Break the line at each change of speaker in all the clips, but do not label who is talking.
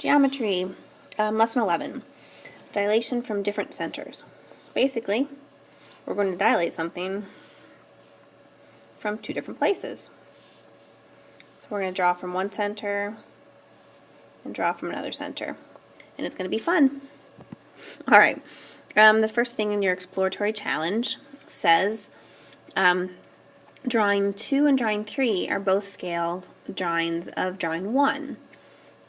Geometry, lesson 11, dilation from different centers. Basically, we're going to dilate something from two different places. So we're going to draw from one center and draw from another center. And it's going to be fun. Alright, the first thing in your exploratory challenge says drawing 2 and drawing 3 are both scale drawings of drawing 1.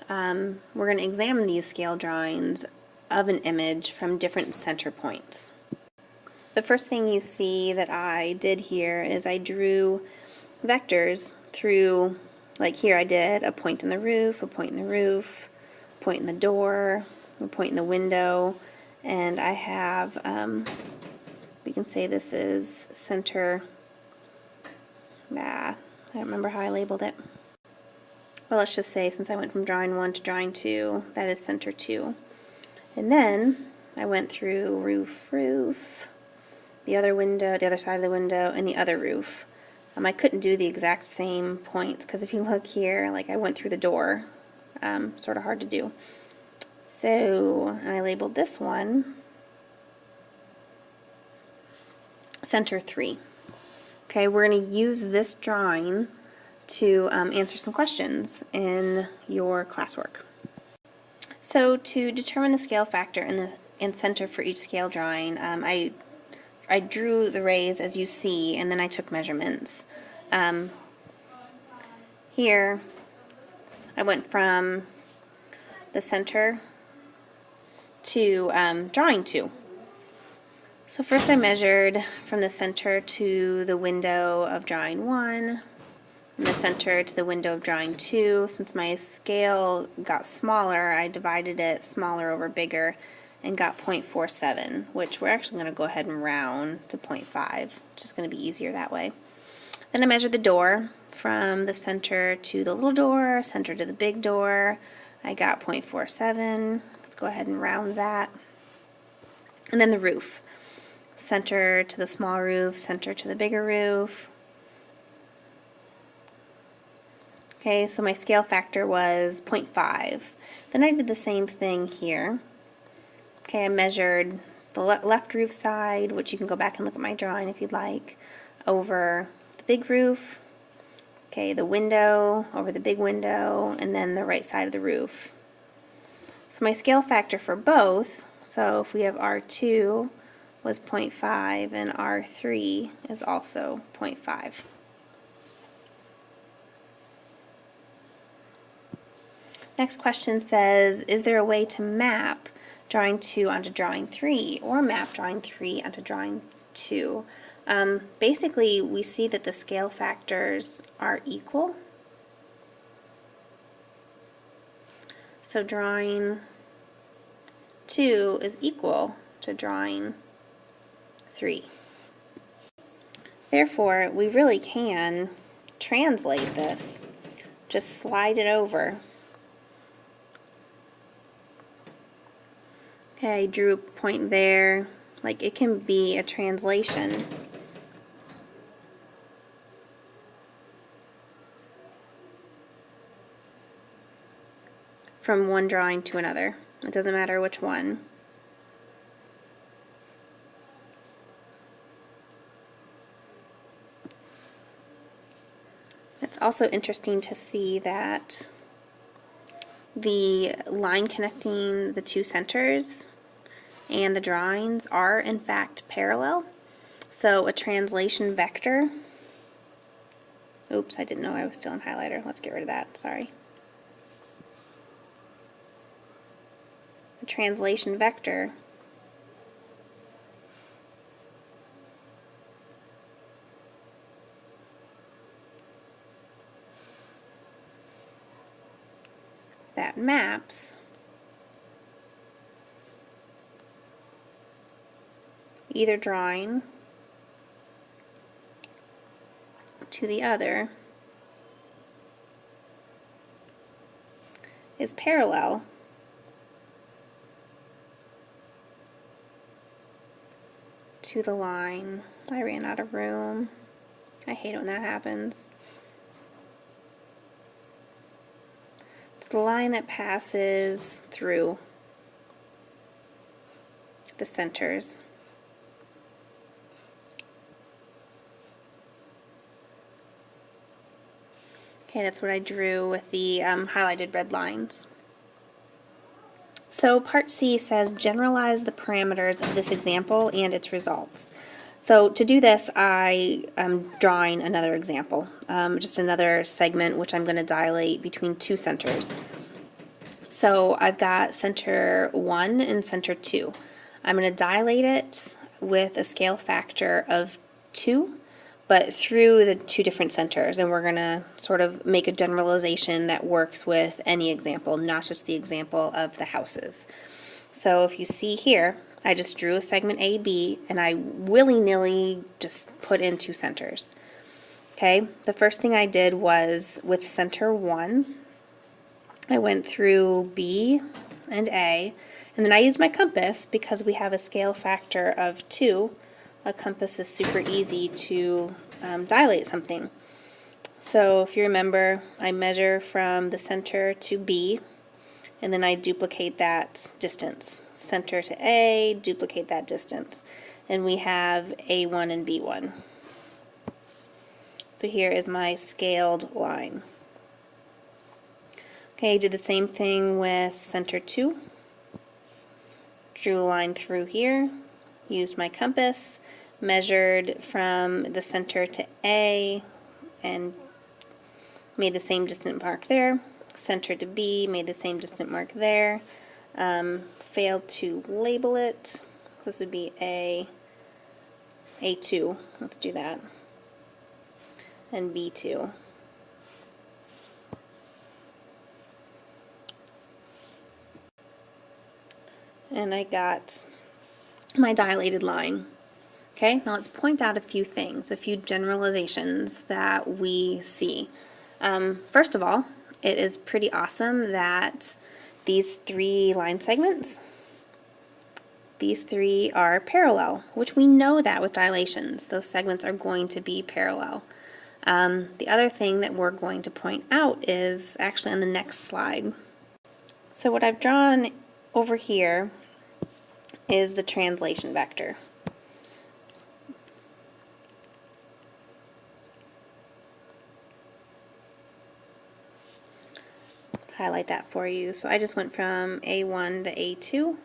We're going to examine these scale drawings of an image from different center points. The first thing you see that I did here is I drew vectors through, like here I did a point in the roof, a point in the roof, a point in the door, a point in the window, and I have, we can say this is center, I don't remember how I labeled it. Well, let's just say since I went from drawing 1 to drawing 2, that is center 2. And then I went through roof, the other window, the other side of the window, and the other roof. I couldn't do the exact same points because if you look here, like I went through the door, sort of hard to do. So I labeled this one center 3. Okay, we're going to use this drawing to answer some questions in your classwork. So to determine the scale factor and center for each scale drawing, I drew the rays as you see, and then I took measurements. Here, I went from the center to drawing 2. So first I measured from the center to the window of drawing 1, and the center to the window of drawing 2. Since my scale got smaller, I divided it smaller over bigger and got 0.47, which we're actually going to go ahead and round to 0.5. It's just going to be easier that way. Then I measured the door from the center to the little door, center to the big door. I got 0.47. Let's go ahead and round that. And then the roof. Center to the small roof, center to the bigger roof. Okay, so my scale factor was 0.5. Then I did the same thing here. Okay, I measured the left roof side, which you can go back and look at my drawing if you'd like, over the big roof. Okay, the window over the big window, and then the right side of the roof. So my scale factor for both, so if we have R2 was 0.5 and R3 is also 0.5. Next question says, is there a way to map drawing 2 onto drawing 3 or map drawing 3 onto drawing 2? Basically, we see that the scale factors are equal. So drawing 2 is equal to drawing 3. Therefore, we really can translate this. Just slide it over. Okay, I drew a point there. Like, it can be a translation. From one drawing to another. It doesn't matter which one. It's also interesting to see that the line connecting the two centers and the drawings are in fact parallel. So a translation vector, oops, I didn't know I was still in highlighter. Let's get rid of that, sorry. A translation vector that maps either drawing to the other is parallel to the line. I ran out of room. I hate it when that happens. the line that passes through the centers. Okay, that's what I drew with the highlighted red lines. So part C says generalize the parameters of this example and its results. So to do this, I am drawing another example, just another segment which I'm going to dilate between two centers. So I've got center 1 and center 2. I'm going to dilate it with a scale factor of 2, but through the two different centers, and we're going to sort of make a generalization that works with any example, not just the example of the houses. So if you see here, I just drew a segment AB, and I willy-nilly just put in two centers. Okay, the first thing I did was with center 1, I went through B and A, and then I used my compass because we have a scale factor of 2. A compass is super easy to dilate something. So if you remember, I measure from the center to B, and then I duplicate that distance. Center to A, duplicate that distance. And we have A1 and B1. So here is my scaled line. Okay, I did the same thing with center 2. Drew a line through here, used my compass, measured from the center to A, and made the same distant mark there. Center to B, made the same distant mark there. Failed to label it. This would be A2. Let's do that. And B2. And I got my dilated line. Okay, now let's point out a few things, a few generalizations that we see. First of all, it is pretty awesome that these three line segments, these three are parallel, which we know that with dilations. Those segments are going to be parallel. The other thing that we're going to point out is actually on the next slide. So what I've drawn over here is the translation vector. Highlight that for you. So I just went from A1 to A2.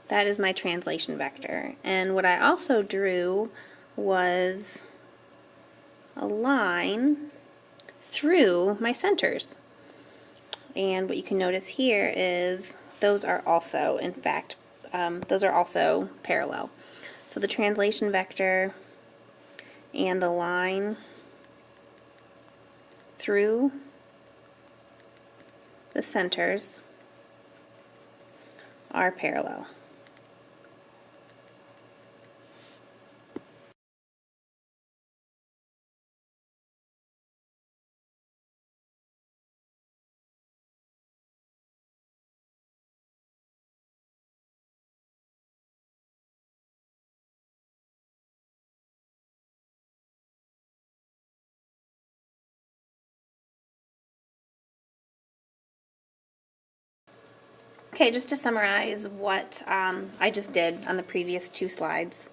That is my translation vector. And what I also drew was a line through my centers. And what you can notice here is those are also, in fact, those are also parallel. So the translation vector and the line through the centers are parallel. Okay, just to summarize what I just did on the previous two slides.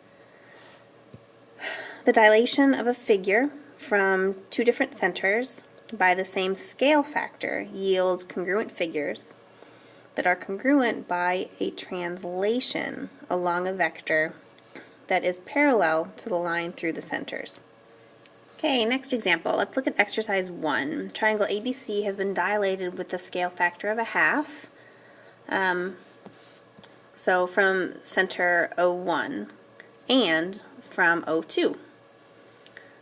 The dilation of a figure from two different centers by the same scale factor yields congruent figures that are congruent by a translation along a vector that is parallel to the line through the centers. Okay, next example. Let's look at exercise 1. Triangle ABC has been dilated with the scale factor of 1/2. So from center O1 and from O2.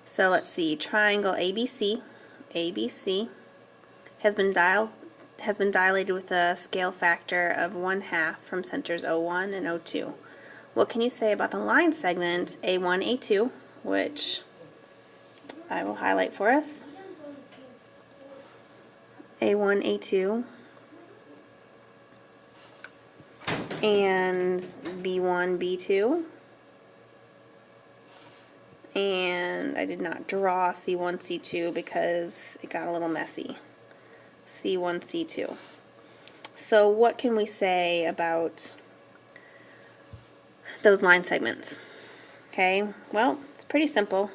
So let's see, triangle ABC has been dilated with a scale factor of 1/2 from centers O1 and O2. What can you say about the line segment A1, A2, which I will highlight for us? A1, A2, and B1, B2, and I did not draw C1, C2 because it got a little messy. C1, C2. So what can we say about those line segments? Okay, well, it's pretty simple.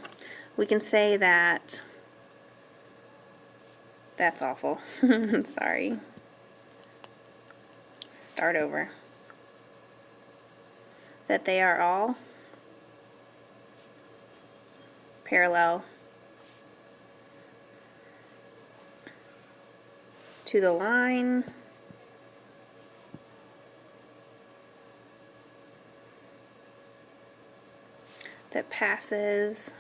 We can say that, that's awful. Sorry. Start over. That they are all parallel to the line that passes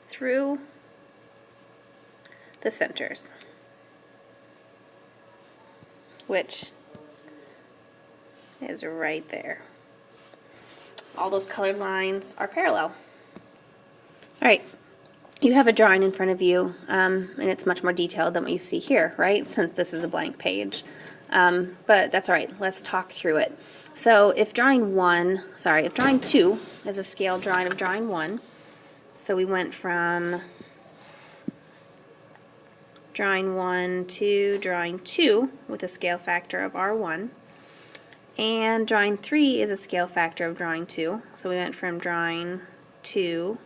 through the centers, which is right there. All those colored lines are parallel. All right, you have a drawing in front of you, and it's much more detailed than what you see here, right? Since this is a blank page. But that's all right, let's talk through it. So if drawing 2 is a scale drawing of drawing 1, so we went from drawing 1 to drawing 2 with a scale factor of R1, and drawing 3 is a scale factor of drawing 2, so we went from drawing 2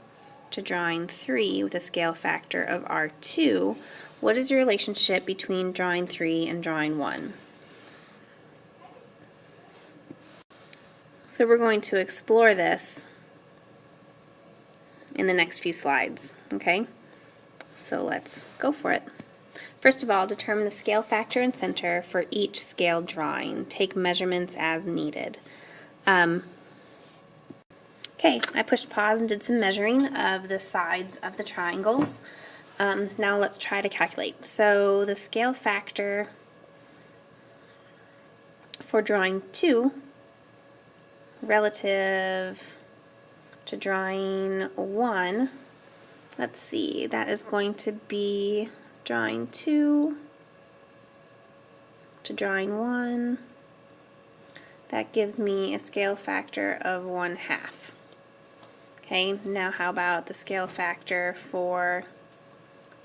to drawing 3 with a scale factor of R2. What is your relationship between drawing 3 and drawing 1? So we're going to explore this in the next few slides, okay? So let's go for it. First of all, determine the scale factor and center for each scale drawing. Take measurements as needed. Okay, I pushed pause and did some measuring of the sides of the triangles. Now let's try to calculate. So the scale factor for drawing 2 relative to drawing 1, let's see, that is going to be drawing 2 to drawing 1. That gives me a scale factor of 1/2. Okay, now how about the scale factor for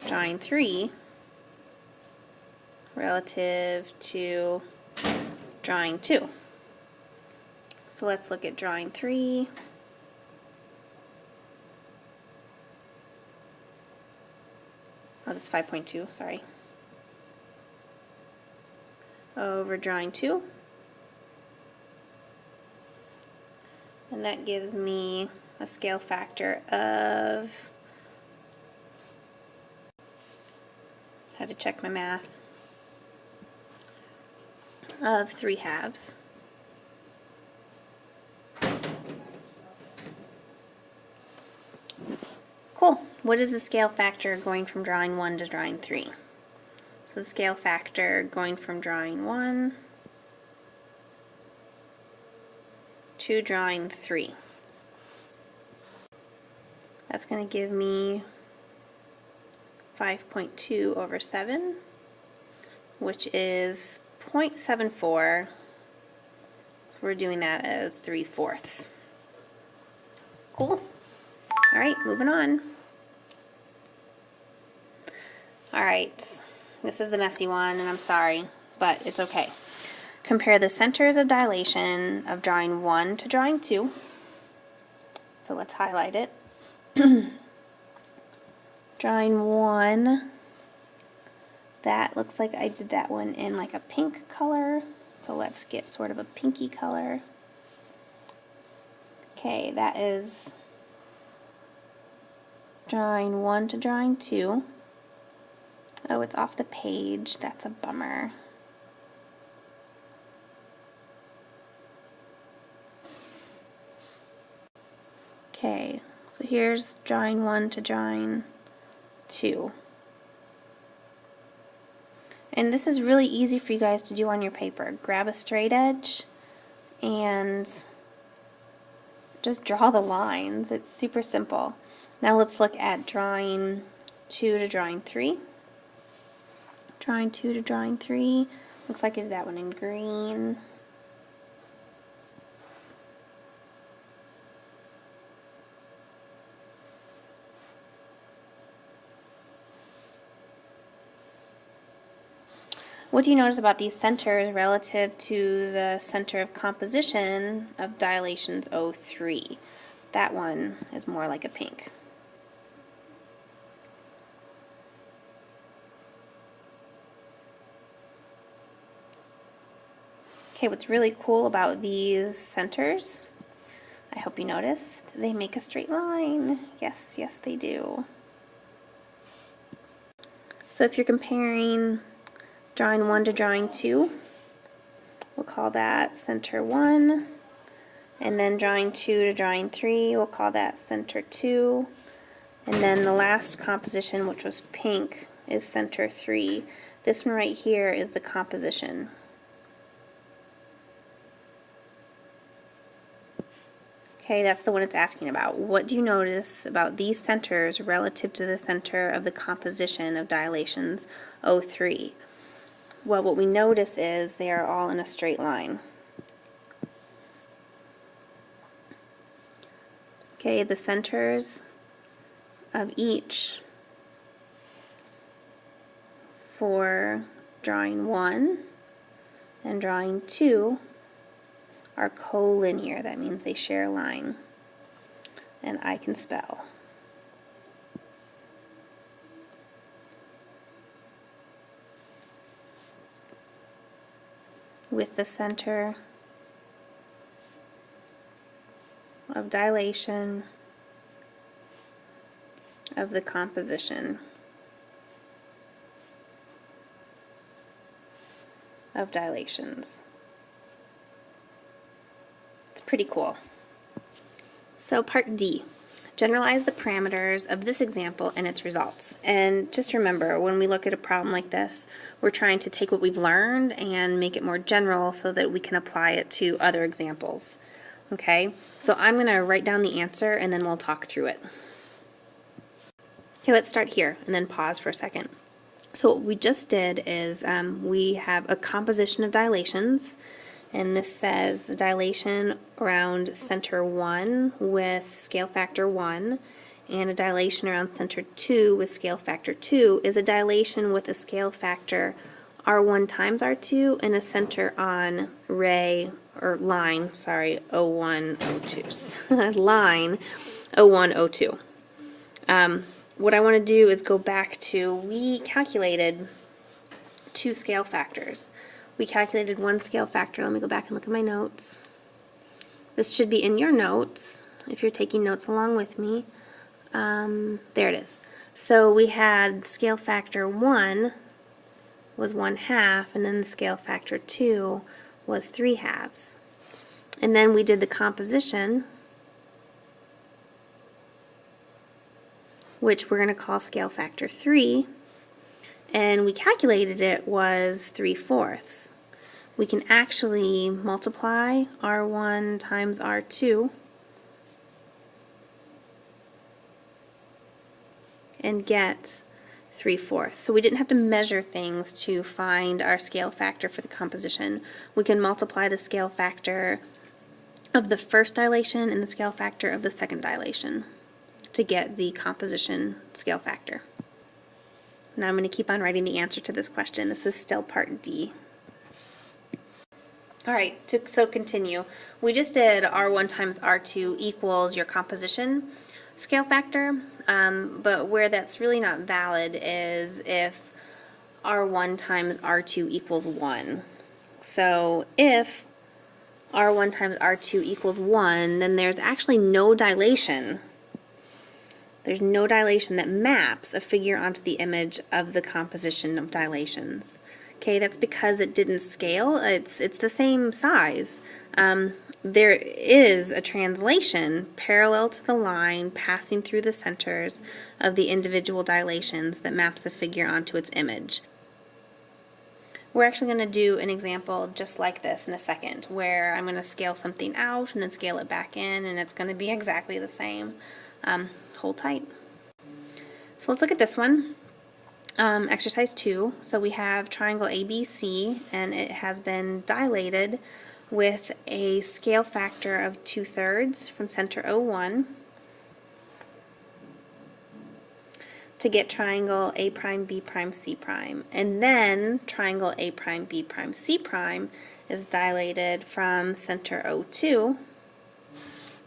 drawing 3 relative to drawing 2? So let's look at drawing 3. Oh, that's 5.2, sorry. Over drawing 2. And that gives me a scale factor of, had to check my math, of 3/2. Cool. What is the scale factor going from drawing 1 to drawing 3? So the scale factor going from drawing 1 to drawing 3. That's going to give me 5.2 over 7, which is 0.74. So we're doing that as 3/4. Cool. All right, moving on. All right, this is the messy one, and I'm sorry, but it's okay. Compare the centers of dilation of drawing 1 to drawing 2. So let's highlight it. Drawing 1, that looks like I did that one in like a pink color. So let's get sort of a pinky color. Okay, that is drawing 1 to drawing 2. Oh, it's off the page. That's a bummer. Okay, so here's drawing 1 to drawing 2. And this is really easy for you guys to do on your paper. Grab a straight edge and just draw the lines. It's super simple. Now let's look at drawing 2 to drawing 3. Drawing 2 to drawing 3. Looks like I did that one in green. What do you notice about these centers relative to the center of composition of dilations O3? That one is more like a pink. Okay, what's really cool about these centers, I hope you noticed, they make a straight line. Yes, yes they do. So if you're comparing drawing 1 to drawing 2, we'll call that center 1. And then drawing 2 to drawing 3, we'll call that center 2. And then the last composition, which was pink, is center 3. This one right here is the composition. Okay, that's the one it's asking about. What do you notice about these centers relative to the center of the composition of dilations O3? Well, what we notice is they are all in a straight line. Okay, the centers of each for drawing 1 and drawing 2 are collinear. That means they share a line. And I can spell. With the center of dilation of the composition of dilations. It's pretty cool. So part D, generalize the parameters of this example and its results. And just remember, when we look at a problem like this, we're trying to take what we've learned and make it more general so that we can apply it to other examples. Okay, so I'm going to write down the answer and then we'll talk through it. Okay, let's start here and then pause for a second. So what we just did is we have a composition of dilations, and this says the dilation around center 1 with scale factor 1, and a dilation around center 2 with scale factor 2 is a dilation with a scale factor R1 times R2 and a center on line O1, O2. Line O1, O2. What I want to do is go back to, we calculated 2 scale factors. We calculated 1 scale factor. Let me go back and look at my notes. This should be in your notes if you're taking notes along with me. There it is. So we had scale factor 1 was 1/2, and then the scale factor 2 was 3/2. And then we did the composition, which we're going to call scale factor 3, and we calculated it was 3/4. We can actually multiply R1 times R2 and get 3/4. So we didn't have to measure things to find our scale factor for the composition. We can multiply the scale factor of the first dilation and the scale factor of the second dilation to get the composition scale factor. Now I'm going to keep on writing the answer to this question. This is still part D. Alright, so continue. We just did R1 times R2 equals your composition scale factor, but where that's really not valid is if R1 times R2 equals 1. So if R1 times R2 equals 1, then there's actually no dilation. There's no dilation that maps a figure onto the image of the composition of dilations. Okay, that's because it didn't scale. It's the same size. There is a translation parallel to the line passing through the centers of the individual dilations that maps the figure onto its image. We're actually going to do an example just like this in a second, where I'm going to scale something out and then scale it back in, and it's going to be exactly the same. Hold tight. So let's look at this one. Exercise 2. So we have triangle ABC, and it has been dilated with a scale factor of 2/3 from center O1. to get triangle A prime, B prime, C prime. And then triangle A prime, B prime, C prime is dilated from center O2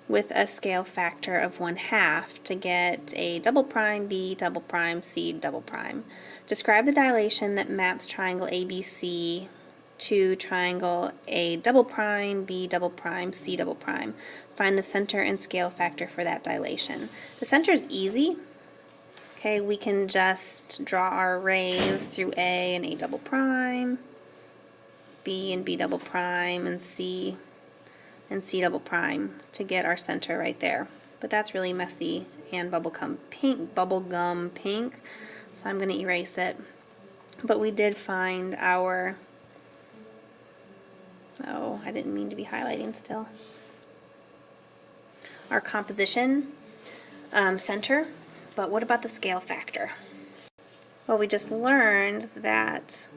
with a scale factor of 1/2 to get a double prime, B double prime, C double prime. Describe the dilation that maps triangle ABC to triangle A double prime, B double prime, C double prime. Find the center and scale factor for that dilation. The center is easy. Okay, we can just draw our rays through A and A double prime, B and B double prime, and C double prime to get our center right there. But that's really messy and bubblegum pink, so I'm going to erase it. But we did find our, oh, I didn't mean to be highlighting still, our composition center. But what about the scale factor? Well, we just learned that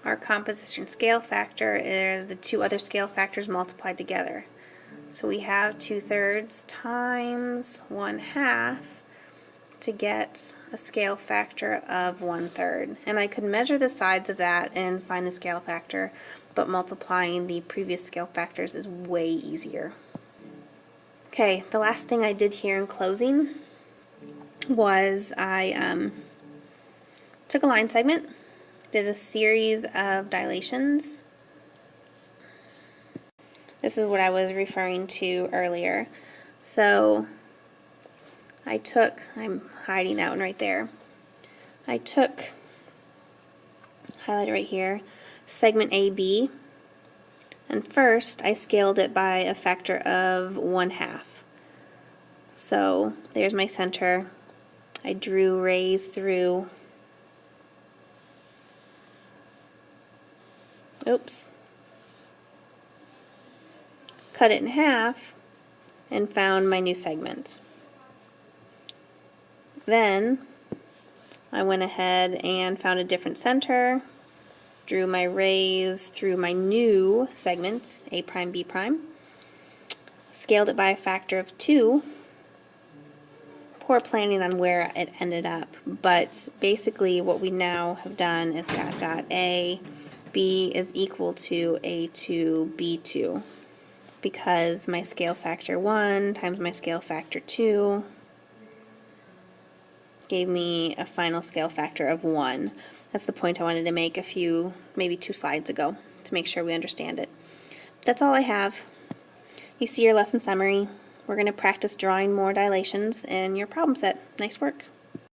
our composition scale factor is the two other scale factors multiplied together. So we have 2/3 times 1/2 to get a scale factor of 1/3. And I could measure the sides of that and find the scale factor, but multiplying the previous scale factors is way easier. Okay, the last thing I did here in closing was I took a line segment, did a series of dilations. This is what I was referring to earlier. So I'm hiding that one right there. I took, highlighted right here, segment AB, and first I scaled it by a factor of 1/2. So there's my center. I drew rays through, oops, cut it in half, and found my new segment. Then I went ahead and found a different center, drew my rays through my new segment, A prime, B prime, scaled it by a factor of 2. Poor planning on where it ended up, but basically what we now have done is got A, B is equal to A2, B2, because my scale factor 1 times my scale factor 2 gave me a final scale factor of 1. That's the point I wanted to make maybe 2 slides ago to make sure we understand it. That's all I have. You see your lesson summary. We're going to practice drawing more dilations in your problem set. Nice work.